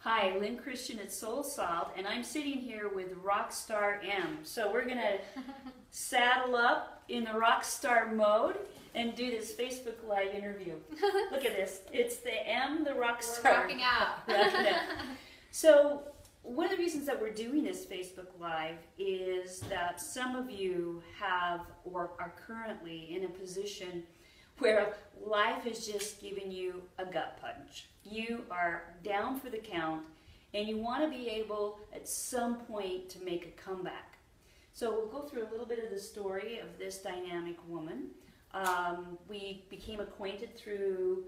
Hi, Lynn Christian at SoulSalt, and I'm sitting here with Rockstar M. So we're going to saddle up in the Rockstar mode and do this Facebook Live interview. Look at this. It's the M, the Rockstar. We're rocking out. Rocking out. So one of the reasons that we're doing this Facebook Live is that some of you have or are currently in a position where life has just given you a gut punch. You are down for the count and you want to be able at some point to make a comeback. So we'll go through a little bit of the story of this dynamic woman. We became acquainted through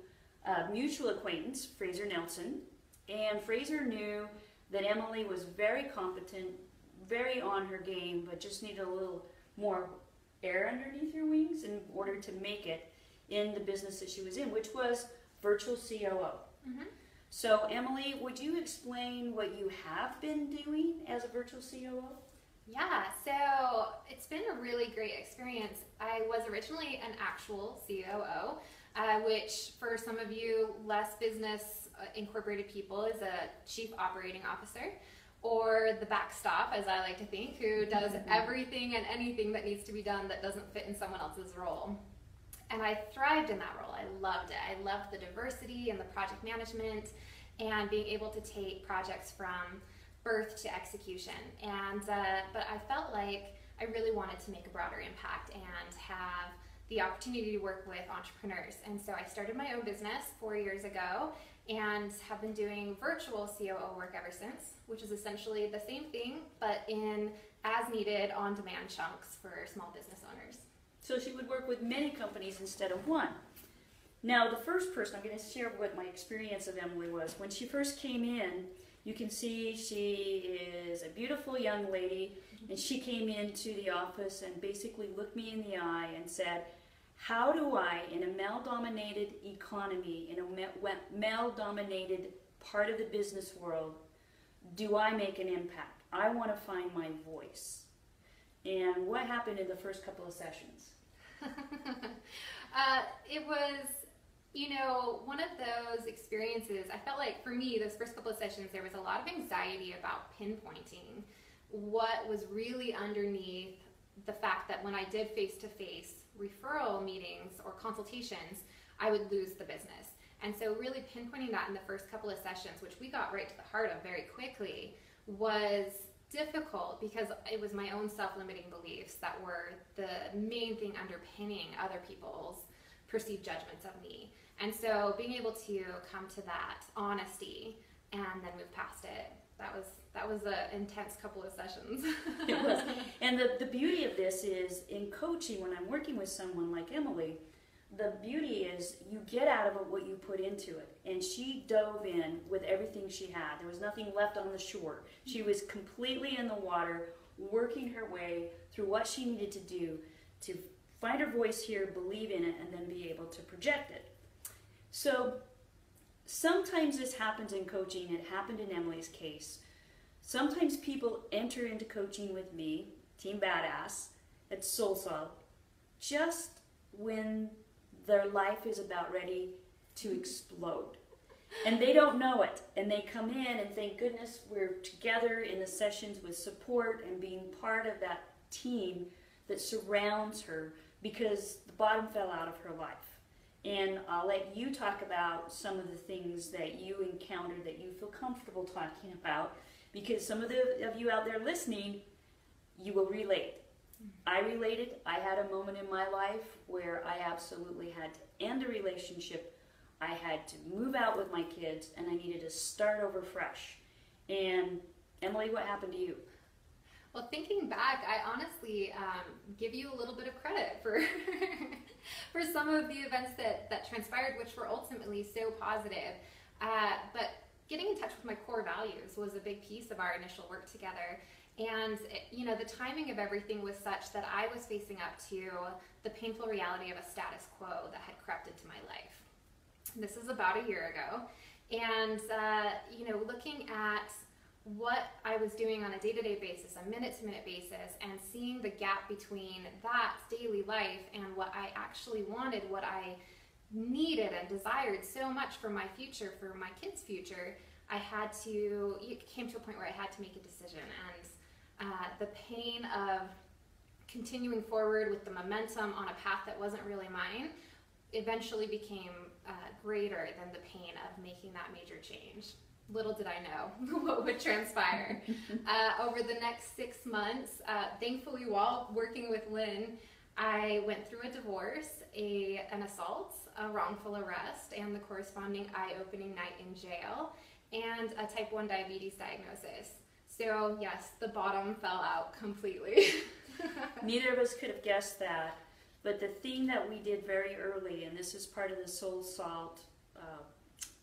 mutual acquaintance, Fraser Nelson, and Fraser knew that Emily was very competent, very on her game, but just needed a little more air underneath her wings in order to make it in the business that she was in, which was virtual COO. Mm-hmm. So Emily, would you explain what you have been doing as a virtual COO? Yeah, so it's been a really great experience. I was originally an actual COO, which for some of you less business incorporated people is a chief operating officer, or the backstop, as I like to think, who does everything and anything that needs to be done that doesn't fit in someone else's role. And I thrived in that role. I loved it. I loved the diversity and the project management and being able to take projects from birth to execution. And but I felt like I really wanted to make a broader impact and have the opportunity to work with entrepreneurs. And so I started my own business 4 years ago and have been doing virtual COO work ever since, which is essentially the same thing, but in as needed on-demand chunks for small business owners. So she would work with many companies instead of one. Now, the first person, I'm going to share what my experience of Emily was. When she first came in, you can see she is a beautiful young lady, and she came into the office and basically looked me in the eye and said, how do I, in a male-dominated economy, in a male-dominated part of the business world, do I make an impact? I want to find my voice. And what happened in the first couple of sessions? It was, one of those experiences. I felt like for me, those first couple of sessions, there was a lot of anxiety about pinpointing what was really underneath the fact that when I did face-to-face referral meetings or consultations, I would lose the business. And so really pinpointing that in the first couple of sessions, which we got right to the heart of very quickly, was difficult because it was my own self-limiting beliefs that were the main thing underpinning other people's perceived judgments of me. And so being able to come to that honesty and then move past it, that was an intense couple of sessions. It was. And the beauty of this is in coaching, when I'm working with someone like Emily, the beauty is you get out of it what you put into it. And she dove in with everything she had. There was nothing left on the shore. She was completely in the water, working her way through what she needed to do to find her voice here, believe in it, and then be able to project it. So sometimes this happens in coaching. It happened in Emily's case. Sometimes people enter into coaching with me, Team Badass, at SoulSalt, just when their life is about ready to explode. And they don't know it. And they come in and thank goodness we're together in the sessions with support and being part of that team that surrounds her because the bottom fell out of her life. And I'll let you talk about some of the things that you encountered that you feel comfortable talking about, because some of you out there listening, you will relate. I related. I had a moment in my life where I absolutely had to end a relationship. I had to move out with my kids, and I needed to start over fresh. And Emily, what happened to you? Well, thinking back, I honestly give you a little bit of credit for for some of the events that transpired, which were ultimately so positive. But getting in touch with my core values was a big piece of our initial work together. And the timing of everything was such that I was facing up to the painful reality of a status quo that had crept into my life. This is about a year ago. And, looking at what I was doing on a day-to-day basis, a minute-to-minute basis, and seeing the gap between that daily life and what I actually wanted, what I needed and desired so much for my future, for my kids' future, it came to a point where I had to make a decision, and the pain of continuing forward with the momentum on a path that wasn't really mine eventually became greater than the pain of making that major change. Little did I know what would transpire. Over the next 6 months, thankfully while working with Lynn, I went through a divorce, an assault, a wrongful arrest, and the corresponding eye-opening night in jail, and a type 1 diabetes diagnosis. So yes, the bottom fell out completely. Neither of us could have guessed that, but the thing that we did very early, and this is part of the SoulSalt,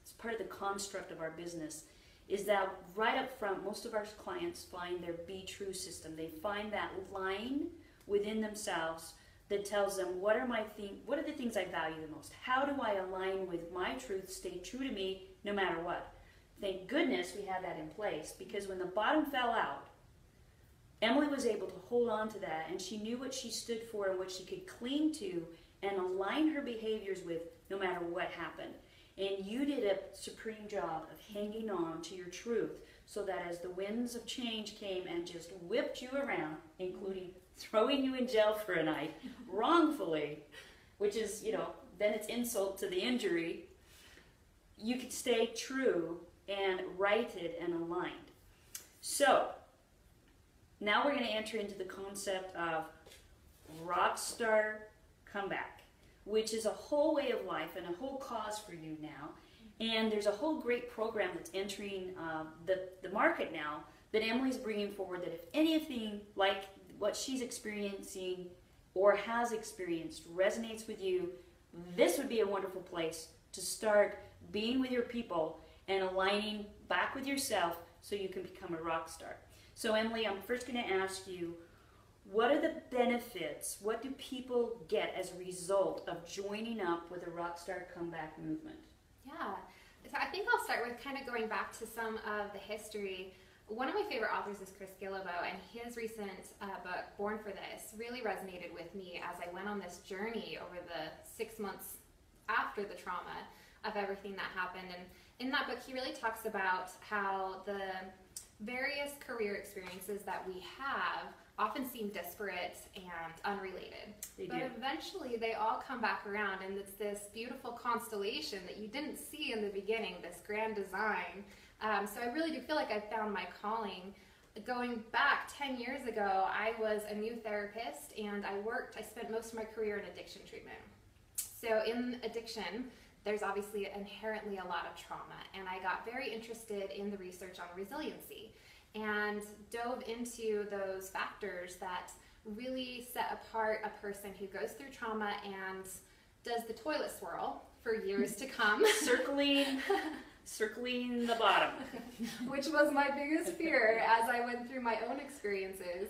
it's part of the construct of our business, is that right up front, most of our clients find their Be True system. They find that line within themselves that tells them, what are the things I value the most? How do I align with my truth, stay true to me no matter what? Thank goodness we had that in place, because when the bottom fell out, Emily was able to hold on to that, and she knew what she stood for and what she could cling to and align her behaviors with no matter what happened. And you did a supreme job of hanging on to your truth, so that as the winds of change came and just whipped you around, including throwing you in jail for a night wrongfully, which is, then it's insult to the injury, you could stay true and righted and aligned. So now we're going to enter into the concept of Rockstar Comeback, which is a whole way of life and a whole cause for you now. And there's a whole great program that's entering the market now that Emily's bringing forward, that if anything like what she's experiencing or has experienced resonates with you, this would be a wonderful place to start being with your people and aligning back with yourself so you can become a rock star. So Emily, I'm first going to ask you, what are the benefits, what do people get as a result of joining up with the Rockstar Comeback movement? Yeah, so I think I'll start with kind of going back to some of the history. One of my favorite authors is Chris Guillebeau, and his recent book, Born for This, really resonated with me as I went on this journey over the 6 months after the trauma of everything that happened. And in that book, he really talks about how the various career experiences that we have often seem disparate and unrelated. But eventually they all come back around, and it's this beautiful constellation that you didn't see in the beginning, this grand design. So I really do feel like I found my calling. Going back 10 years ago, I was a new therapist, and I spent most of my career in addiction treatment. So in addiction, there's obviously inherently a lot of trauma, and I got very interested in the research on resiliency and dove into those factors that really set apart a person who goes through trauma and does the toilet swirl for years to come. Circling the bottom. Which was my biggest fear as I went through my own experiences.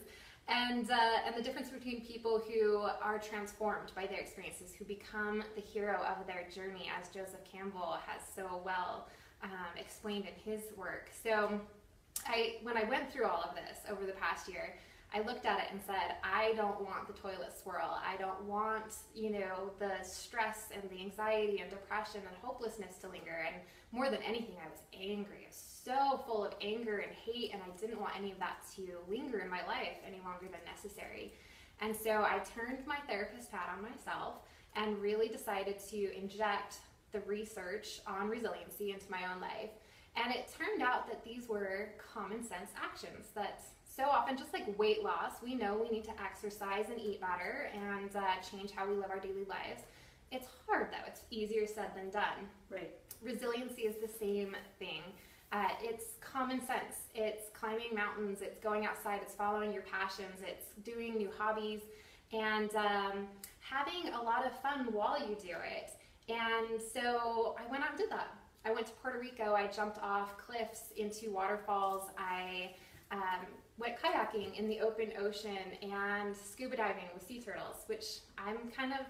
And the difference between people who are transformed by their experiences, who become the hero of their journey, as Joseph Campbell has so well explained in his work. So when I went through all of this over the past year, I looked at it and said, I don't want the toilet swirl. I don't want, the stress and the anxiety and depression and hopelessness to linger. And more than anything, I was angry. I was so full of anger and hate, and I didn't want any of that to linger in my life any longer than necessary. And so I turned my therapist hat on myself and really decided to inject the research on resiliency into my own life. And it turned out that these were common sense actions that so often, just like weight loss, we know we need to exercise and eat better and change how we live our daily lives. It's hard though, it's easier said than done. Right. Resiliency is the same thing. It's common sense. It's climbing mountains, it's going outside, it's following your passions, it's doing new hobbies, and having a lot of fun while you do it. And so I went out and did that. I went to Puerto Rico, I jumped off cliffs into waterfalls, I went kayaking in the open ocean and scuba diving with sea turtles, which I'm kind of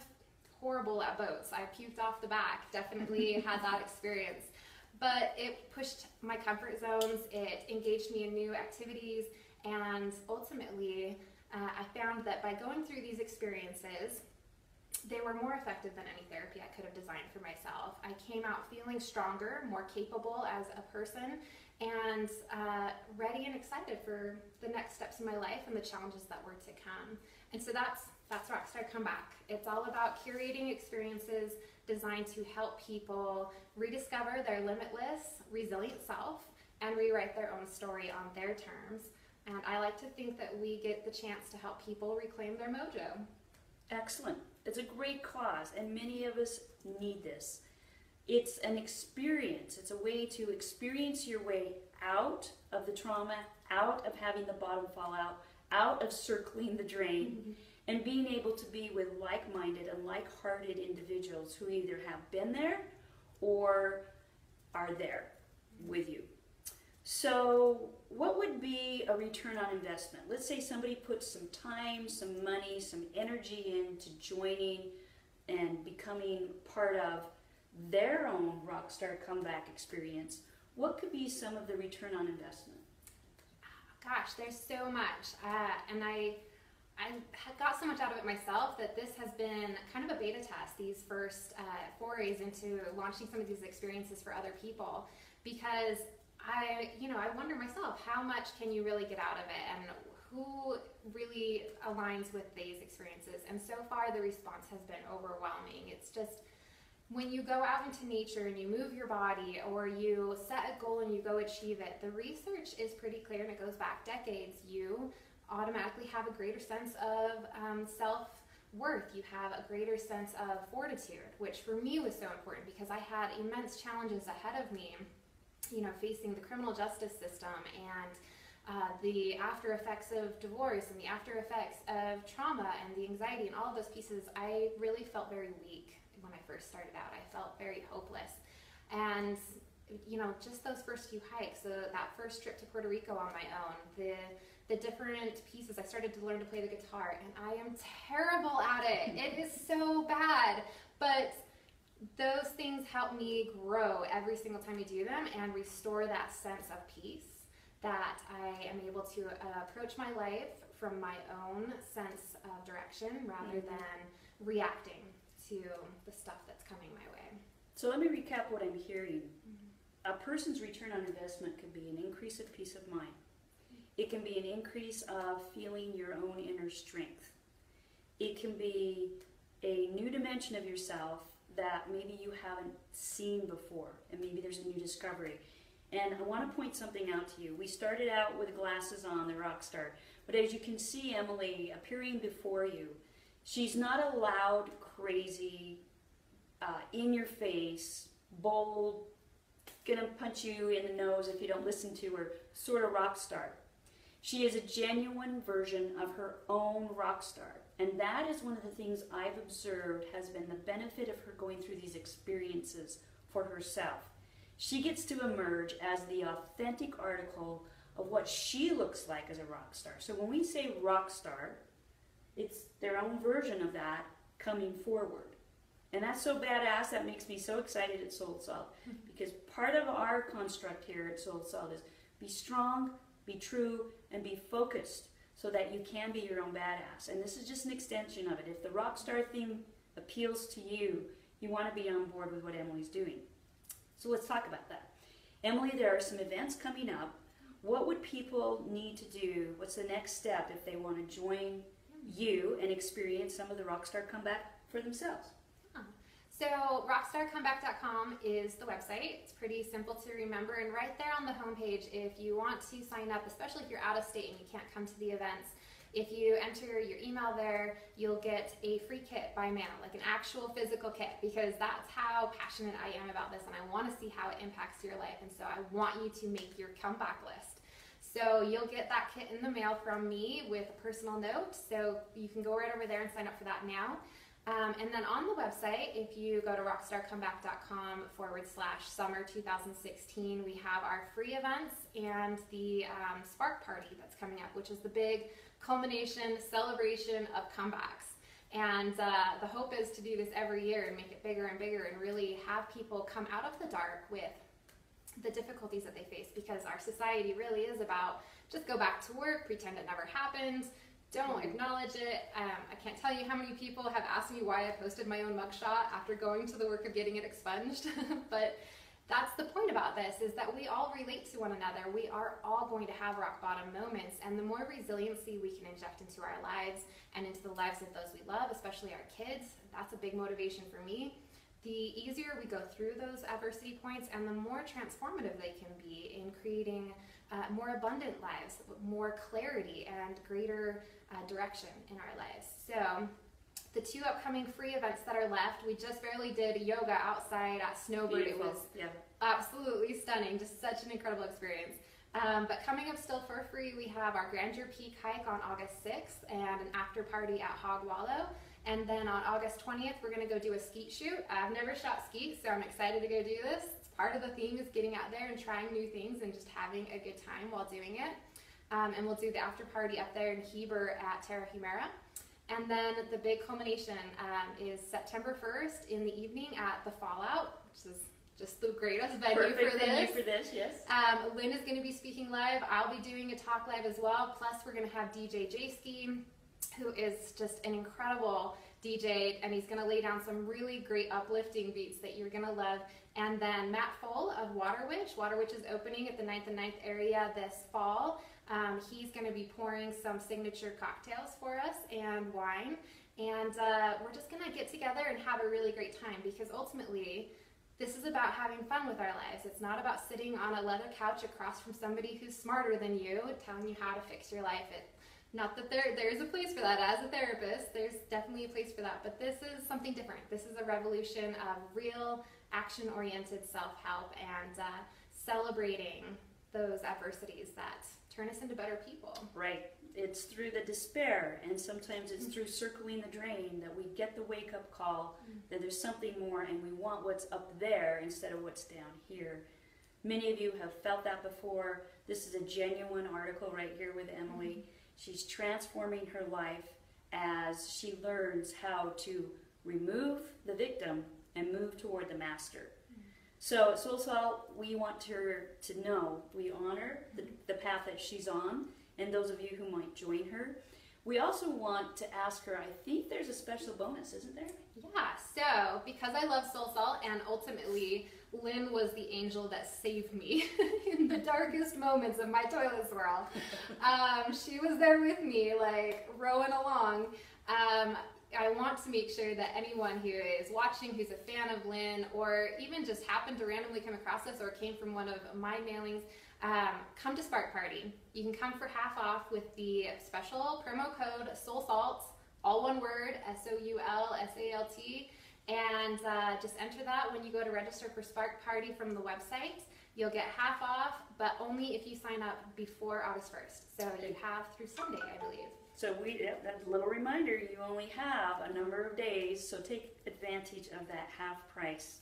horrible at boats. I puked off the back, definitely had that experience. But it pushed my comfort zones, it engaged me in new activities, and ultimately I found that by going through these experiences, they were more effective than any therapy I could have designed for myself. I came out feeling stronger, more capable as a person, and ready and excited for the next steps in my life and the challenges that were to come. And so that's Rockstar Comeback. It's all about curating experiences designed to help people rediscover their limitless, resilient self and rewrite their own story on their terms. And I like to think that we get the chance to help people reclaim their mojo. Excellent. It's a great cause, and many of us need this. It's an experience. It's a way to experience your way out of the trauma, out of having the bottom fall out of circling the drain, and being able to be with like-minded and like-hearted individuals who either have been there or are there with you. So what would be a return on investment? Let's say somebody puts some time, some money, some energy into joining and becoming part of their own Rockstar Comeback experience. What could be some of the return on investment? Gosh, there's so much. And I got so much out of it myself that this has been kind of a beta test, these first forays into launching some of these experiences for other people, because I wonder myself, how much can you really get out of it, and who really aligns with these experiences? And so far the response has been overwhelming. It's just, when you go out into nature and you move your body, or you set a goal and you go achieve it, the research is pretty clear, and it goes back decades. You automatically have a greater sense of self-worth. You have a greater sense of fortitude, which for me was so important because I had immense challenges ahead of me, facing the criminal justice system and the after effects of divorce and the after effects of trauma and the anxiety and all of those pieces. I really felt very weak when I first started out. I felt very hopeless. And just those first few hikes, that first trip to Puerto Rico on my own, the different pieces, I started to learn to play the guitar, and I am terrible at it. It is so bad, but those things help me grow every single time I do them and restore that sense of peace, that I am able to approach my life from my own sense of direction rather than reacting to the stuff that's coming my way. So let me recap what I'm hearing. A person's return on investment could be an increase of peace of mind. It can be an increase of feeling your own inner strength. It can be a new dimension of yourself that maybe you haven't seen before, and maybe there's a new discovery. And I want to point something out to you. We started out with glasses on, the Rockstar, but as you can see Emily appearing before you, she's not a loud, crazy, in your face, bold, gonna punch you in the nose if you don't listen to her, sort of rock star. She is a genuine version of her own rock star. And that is one of the things I've observed has been the benefit of her going through these experiences for herself. She gets to emerge as the authentic article of what she looks like as a rock star. So when we say rock star, it's their own version of that coming forward. And that's so badass. That makes me so excited at SoulSalt, because part of our construct here at SoulSalt is be strong, be true, and be focused so that you can be your own badass. And this is just an extension of it. If the Rockstar theme appeals to you, you want to be on board with what Emily's doing. So let's talk about that. Emily, there are some events coming up. What would people need to do? What's the next step if they want to join you and experience some of the Rockstar Comeback for themselves? So rockstarcomeback.com is the website. It's pretty simple to remember, and right there on the homepage, if you want to sign up, especially if you're out of state and you can't come to the events, if you enter your email there, you'll get a free kit by mail, like an actual physical kit, because that's how passionate I am about this, and I want to see how it impacts your life, and so I want you to make your comeback list. So you'll get that kit in the mail from me with a personal note, so you can go right over there and sign up for that now. And then on the website, if you go to rockstarcomeback.com/summer 2016, we have our free events and the Spark Party that's coming up, which is the big culmination celebration of comebacks. And the hope is to do this every year and make it bigger and bigger and really have people come out of the dark with the difficulties that they face, because our society really is about just go back to work, pretend it never happened, don't acknowledge it. I can't tell you how many people have asked me why I posted my own mugshot after going to the work of getting it expunged. But that's the point about this, is that we all relate to one another. We are all going to have rock bottom moments, and the more resiliency we can inject into our lives and into the lives of those we love, especially our kids, that's a big motivation for me. The easier we go through those adversity points, and the more transformative they can be in creating more abundant lives, more clarity, and greater direction in our lives. So the 2 upcoming free events that are left, we just barely did yoga outside at Snowbird. Beautiful. It was absolutely stunning, just such an incredible experience. But coming up still for free, we have our Grandeur Peak hike on August 6th and an after party at Hog Wallow. And then on August 20th, we're going to go do a skeet shoot. I've never shot skeet, so I'm excited to go do this. It's part of the theme is getting out there and trying new things and just having a good time while doing it. And we'll do the after party up there in Heber at Terra Humera. And then the big culmination is September 1st in the evening at the Fallout, which is just the greatest venue Perfect for this. venue for this, yes. Lynn is going to be speaking live. I'll be doing a talk live as well. Plus, we're going to have DJ J-Ski, who is just an incredible DJ, and he's going to lay down some really great uplifting beats that you're going to love. And then Matt Full of Water Witch. Water Witch is opening at the 9th and 9th area this fall. He's going to be pouring some signature cocktails for us and wine. And we're just going to get together and have a really great time, because ultimately, this is about having fun with our lives. It's not about sitting on a leather couch across from somebody who's smarter than you, telling you how to fix your life. Not that there is a place for that. As a therapist, there's definitely a place for that. But this is something different. This is a revolution of real action-oriented self-help and celebrating those adversities that turn us into better people. Right. It's through the despair, and sometimes it's through circling the drain that we get the wake-up call that there's something more, and we want what's up there instead of what's down here. Many of you have felt that before. This is a genuine article right here with Emily. She's transforming her life as she learns how to remove the victim and move toward the master. So at SoulSalt, we want her to know we honor the path that she's on, and those of you who might join her. We also want to ask her, I think there's a special bonus, isn't there? Yeah, so because I love SoulSalt, and ultimately Lynn was the angel that saved me in the darkest moments of my toilet swirl. She was there with me, like rowing along. I want to make sure that anyone who is watching, who's a fan of Lynn, or even just happened to randomly come across this or came from one of my mailings, come to Spark Party. You can come for half off with the special promo code SoulSalt, all one word, SOULSALT, and just enter that when you go to register for Spark Party from the website. You'll get half off, but only if you sign up before August 1st. So you have through Sunday, I believe. So that little reminder, you only have a number of days, so take advantage of that half price.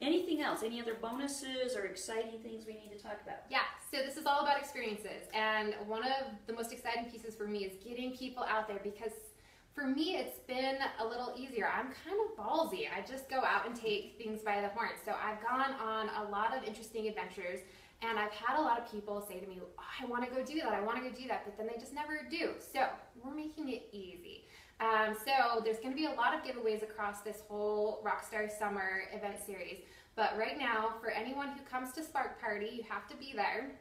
Anything else? Any other bonuses or exciting things we need to talk about? Yeah, so this is all about experiences, and one of the most exciting pieces for me is getting people out there, because for me it's been a little easier. I'm kind of ballsy. I just go out and take things by the horns. So I've gone on a lot of interesting adventures, and I've had a lot of people say to me, oh, I want to go do that, I want to go do that, but then they just never do. So we're making it easy. So there's going to be a lot of giveaways across this whole Rockstar Summer event series. But right now, for anyone who comes to Spark Party, you have to be there.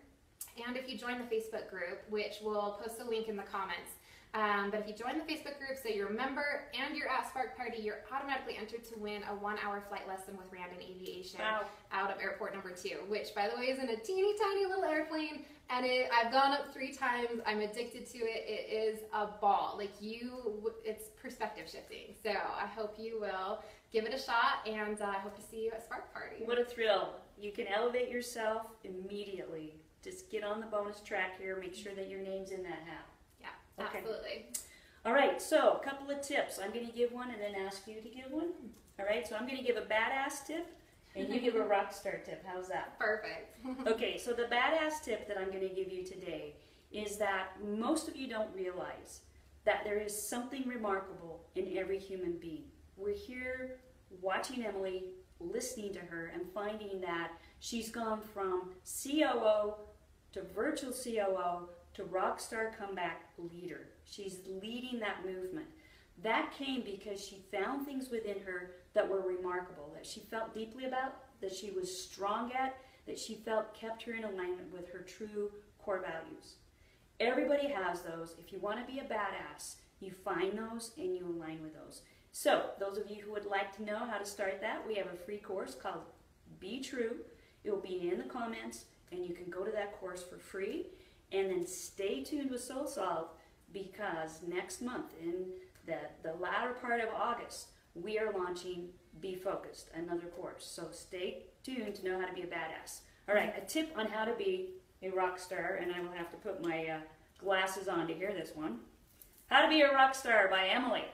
And if you join the Facebook group, which we'll post a link in the comments, but if you join the Facebook group, say you're a member and you're at Spark Party, you're automatically entered to win a 1-hour flight lesson with Randon Aviation out of airport number 2, which, by the way, is in a teeny tiny little airplane. And I've gone up 3 times. I'm addicted to it. It is a ball. Like it's perspective shifting. So I hope you will give it a shot, and I hope to see you at Spark Party. What a thrill. You can elevate yourself immediately. Just get on the bonus track here. Make sure that your name's in that hat. Yeah, okay. Absolutely. All right, so a couple of tips. I'm going to give one and then ask you to give one. All right, so I'm going to give a badass tip, and you give a rock star tip. How's that? Perfect. Okay, so the badass tip that I'm going to give you today is that most of you don't realize that there is something remarkable in every human being. We're here watching Emily, listening to her, and finding that she's gone from COO to virtual COO to Rockstar Comeback Leader. She's leading that movement. That came because she found things within her that were remarkable, that she felt deeply about, that she was strong at, that she felt kept her in alignment with her true core values. Everybody has those. If you want to be a badass, you find those and you align with those. So, those of you who would like to know how to start that, we have a free course called Be True. It will be in the comments, and you can go to that course for free. And then stay tuned with SoulSalt, because next month, in the latter part of August, we are launching Be Focused, another course. So stay tuned to know how to be a badass. All right, a tip on how to be a rock star, and I will have to put my glasses on to hear this one. How to Be a Rock Star by Emily.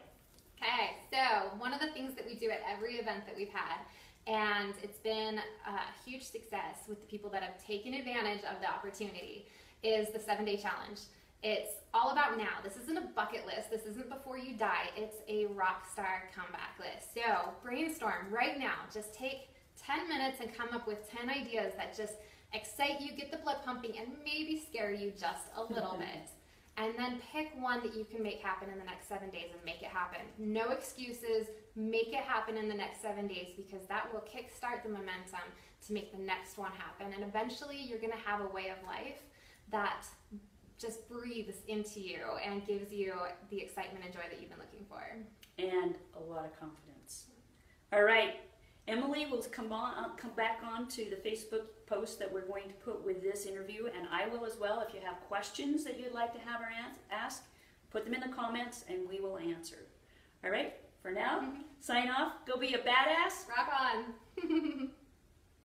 Okay, so one of the things that we do at every event that we've had, and it's been a huge success with the people that have taken advantage of the opportunity, is the 7-day challenge. It's all about now. This isn't a bucket list. This isn't before you die. It's a Rockstar Comeback list. So brainstorm right now. Just take 10 minutes and come up with 10 ideas that just excite you, get the blood pumping, and maybe scare you just a little bit. And then pick one that you can make happen in the next 7 days and make it happen. No excuses. Make it happen in the next 7 days, because that will kickstart the momentum to make the next one happen. And eventually you're going to have a way of life that just breathes into you and gives you the excitement and joy that you've been looking for. And a lot of confidence. All right, Emily will come back on to the Facebook post that we're going to put with this interview, and I will as well. If you have questions that you'd like to have her ask, put them in the comments and we will answer. All right, for now, sign off. Go be a badass. Rock on.